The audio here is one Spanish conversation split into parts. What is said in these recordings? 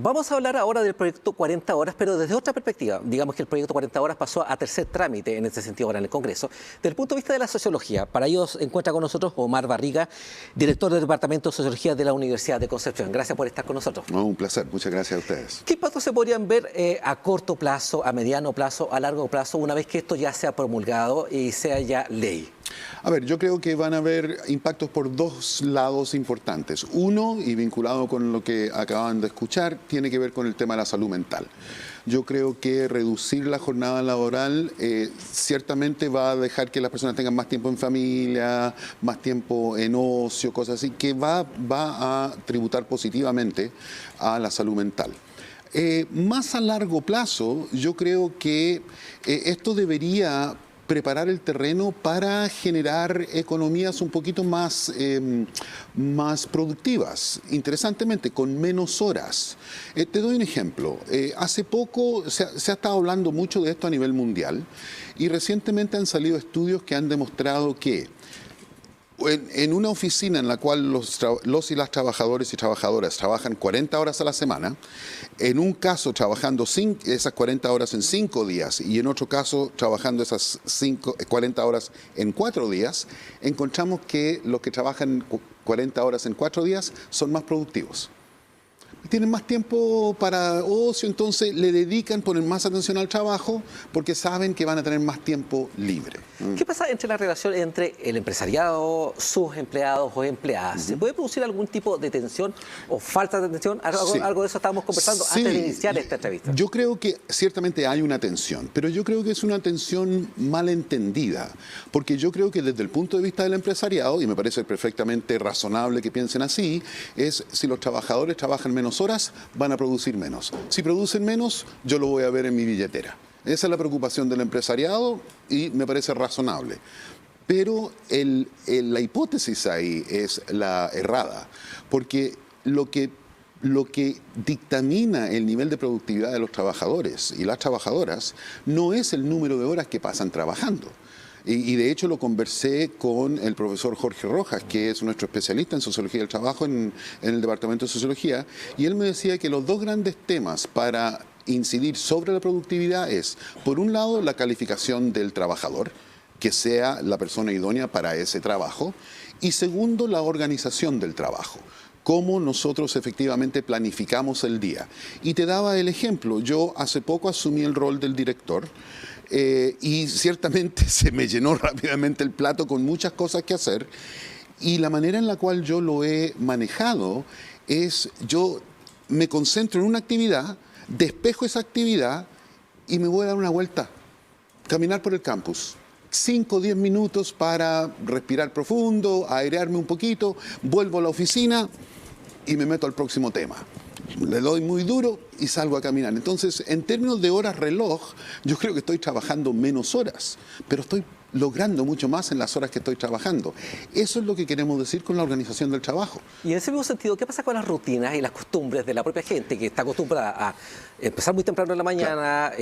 vamos a hablar ahora del proyecto 40 horas, pero desde otra perspectiva. Digamos que el proyecto 40 horas pasó a tercer trámite en este sentido ahora en el Congreso. Desde el punto de vista de la sociología, para ello se encuentra con nosotros Omar Barriga, director del Departamento de Sociología de la Universidad de Concepción. Gracias por estar con nosotros. No, un placer, muchas gracias a ustedes. ¿Qué impactos se podrían ver a corto plazo, a mediano plazo, a largo plazo, una vez que esto ya sea promulgado y sea ya ley? A ver, yo creo que van a haber impactos por dos lados importantes. Uno, y vinculado con lo que acaban de escuchar, tiene que ver con el tema de la salud mental. Yo creo que reducir la jornada laboral ciertamente va a dejar que las personas tengan más tiempo en familia, más tiempo en ocio, cosas así, que va a tributar positivamente a la salud mental. Más a largo plazo, yo creo que esto debería preparar el terreno para generar economías un poquito más productivas, interesantemente, con menos horas. Te doy un ejemplo. Hace poco se ha estado hablando mucho de esto a nivel mundial y recientemente han salido estudios que han demostrado que en una oficina en la cual los y las trabajadores y trabajadoras trabajan 40 horas a la semana, en un caso trabajando esas 40 horas en 5 días y en otro caso trabajando esas 40 horas en 4 días, encontramos que los que trabajan 40 horas en 4 días son más productivos. Tienen más tiempo para ocio, entonces le dedican, ponen más atención al trabajo porque saben que van a tener más tiempo libre. ¿Qué pasa entre la relación entre el empresariado, sus empleados o empleadas? ¿Se puede producir algún tipo de tensión o falta de tensión? Algo de eso estábamos conversando antes de iniciar esta entrevista. Yo creo que ciertamente hay una tensión, pero yo creo que es una tensión malentendida, porque yo creo que desde el punto de vista del empresariado, y me parece perfectamente razonable que piensen así, es si los trabajadores trabajan menos horas, van a producir menos. Si producen menos, yo lo voy a ver en mi billetera. Esa es la preocupación del empresariado y me parece razonable. Pero la hipótesis ahí es la errada, porque lo que dictamina el nivel de productividad de los trabajadores y las trabajadoras no es el número de horas que pasan trabajando. Y de hecho lo conversé con el profesor Jorge Rojas, que es nuestro especialista en sociología del trabajo en el Departamento de Sociología, y él me decía que los dos grandes temas para incidir sobre la productividad es, por un lado, la calificación del trabajador, que sea la persona idónea para ese trabajo, y segundo, la organización del trabajo. Cómo nosotros efectivamente planificamos el día. Y te daba el ejemplo, yo hace poco asumí el rol del director y ciertamente se me llenó rápidamente el plato con muchas cosas que hacer y la manera en la cual yo lo he manejado es yo me concentro en una actividad, despejo esa actividad y me voy a dar una vuelta, caminar por el campus. 5 o 10 minutos para respirar profundo, airearme un poquito, vuelvo a la oficina y me meto al próximo tema. Le doy muy duro y salgo a caminar. Entonces, en términos de horas reloj, yo creo que estoy trabajando menos horas, pero estoy logrando mucho más en las horas que estoy trabajando. Eso es lo que queremos decir con la organización del trabajo. Y en ese mismo sentido, ¿qué pasa con las rutinas y las costumbres de la propia gente que está acostumbrada a empezar muy temprano en la mañana,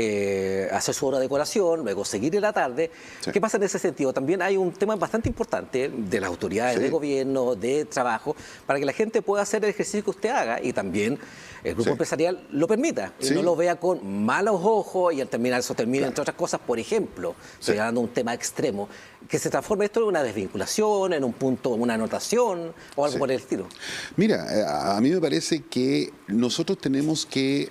hacer su hora de colación, luego seguir en la tarde? Sí. ¿Qué pasa en ese sentido? También hay un tema bastante importante de las autoridades de gobierno, de trabajo, para que la gente pueda hacer el ejercicio que usted haga y también el grupo empresarial lo permita y no lo vea con malos ojos y al terminar eso termina, entre otras cosas, por ejemplo, estoy hablando de un tema extremo, que se transforme esto en una desvinculación, en un punto, en una anotación o algo por el estilo. Mira, a mí me parece que nosotros tenemos que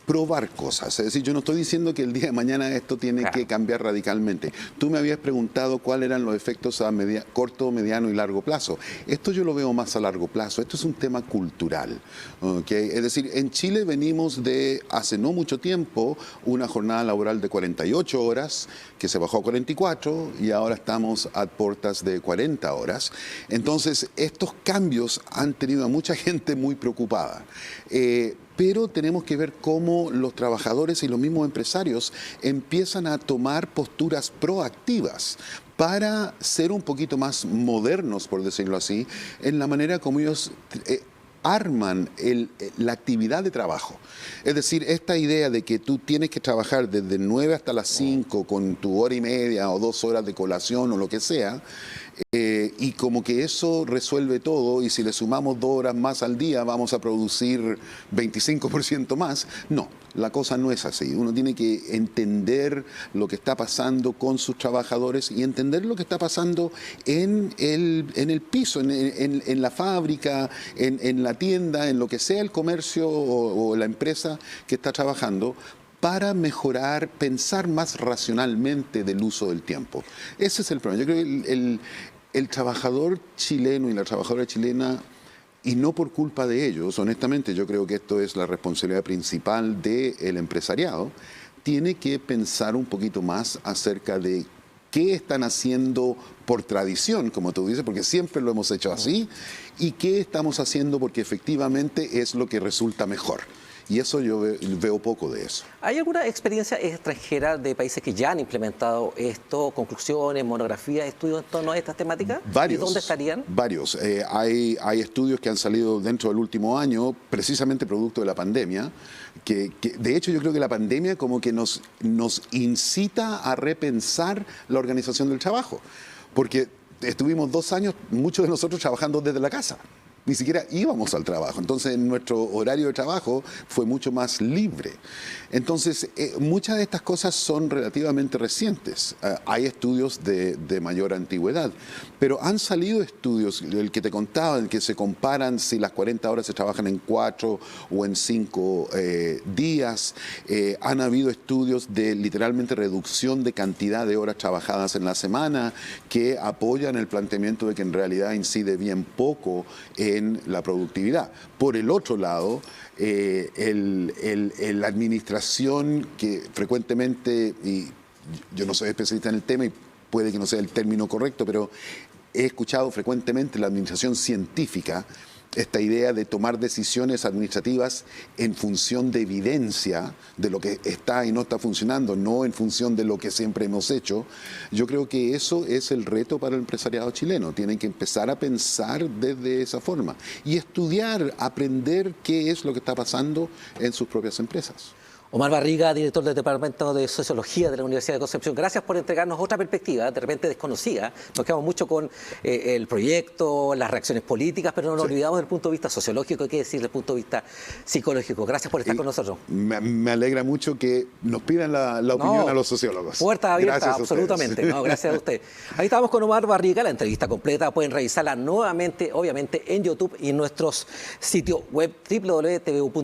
probar cosas, es decir, yo no estoy diciendo que el día de mañana esto tiene que cambiar radicalmente. Tú me habías preguntado cuáles eran los efectos a corto, mediano y largo plazo. Esto yo lo veo más a largo plazo, esto es un tema cultural, ¿okay? Es decir, en Chile venimos de, hace no mucho tiempo, una jornada laboral de 48 horas, que se bajó a 44 y ahora estamos a puertas de 40 horas. Entonces, estos cambios han tenido a mucha gente muy preocupada. Pero tenemos que ver cómo los trabajadores y los mismos empresarios empiezan a tomar posturas proactivas para ser un poquito más modernos, por decirlo así, en la manera como ellos arman la actividad de trabajo. Es decir, esta idea de que tú tienes que trabajar desde 9 hasta las 5 con tu hora y media o 2 horas de colación o lo que sea, Y como que eso resuelve todo, y si le sumamos 2 horas más al día vamos a producir 25% más. No, la cosa no es así. Uno tiene que entender lo que está pasando con sus trabajadores y entender lo que está pasando en el piso, en la fábrica, en la tienda, en lo que sea el comercio o la empresa que está trabajando, para mejorar, pensar más racionalmente del uso del tiempo. Ese es el problema. Yo creo que el trabajador chileno y la trabajadora chilena, y no por culpa de ellos, honestamente yo creo que esto es la responsabilidad principal del empresariado, tiene que pensar un poquito más acerca de qué están haciendo por tradición, como tú dices, porque siempre lo hemos hecho así, y qué estamos haciendo porque efectivamente es lo que resulta mejor. Y eso yo veo poco de eso. ¿Hay alguna experiencia extranjera de países que ya han implementado esto, conclusiones, monografías, estudios en torno a estas temáticas? Varios. ¿Y dónde estarían? Varios. Hay estudios que han salido dentro del último año, precisamente producto de la pandemia, que de hecho yo creo que la pandemia como que nos incita a repensar la organización del trabajo. Porque estuvimos 2 años, muchos de nosotros trabajando desde la casa. Ni siquiera íbamos al trabajo. Entonces, nuestro horario de trabajo fue mucho más libre. Entonces, muchas de estas cosas son relativamente recientes. Hay estudios de mayor antigüedad, pero han salido estudios, el que te contaba, en que se comparan si las 40 horas se trabajan en 4 o en 5 días. Han habido estudios de literalmente reducción de cantidad de horas trabajadas en la semana que apoyan el planteamiento de que en realidad incide bien poco en la productividad. Por el otro lado, la administración que frecuentemente, y yo no soy especialista en el tema y puede que no sea el término correcto, pero he escuchado frecuentemente la administración científica, esta idea de tomar decisiones administrativas en función de evidencia de lo que está y no está funcionando, no en función de lo que siempre hemos hecho. Yo creo que eso es el reto para el empresariado chileno. Tienen que empezar a pensar desde esa forma y estudiar, aprender qué es lo que está pasando en sus propias empresas. Omar Barriga, director del Departamento de Sociología de la Universidad de Concepción, gracias por entregarnos otra perspectiva, de repente desconocida. Nos quedamos mucho con el proyecto, las reacciones políticas, pero no nos olvidamos del punto de vista sociológico, hay que decir, del punto de vista psicológico. Gracias por estar con nosotros. Me alegra mucho que nos pidan la opinión a los sociólogos. Puerta abierta, absolutamente. No, gracias a usted. Ahí estamos con Omar Barriga, la entrevista completa pueden revisarla nuevamente, obviamente, en YouTube y en nuestros sitios web www.tvu.cl.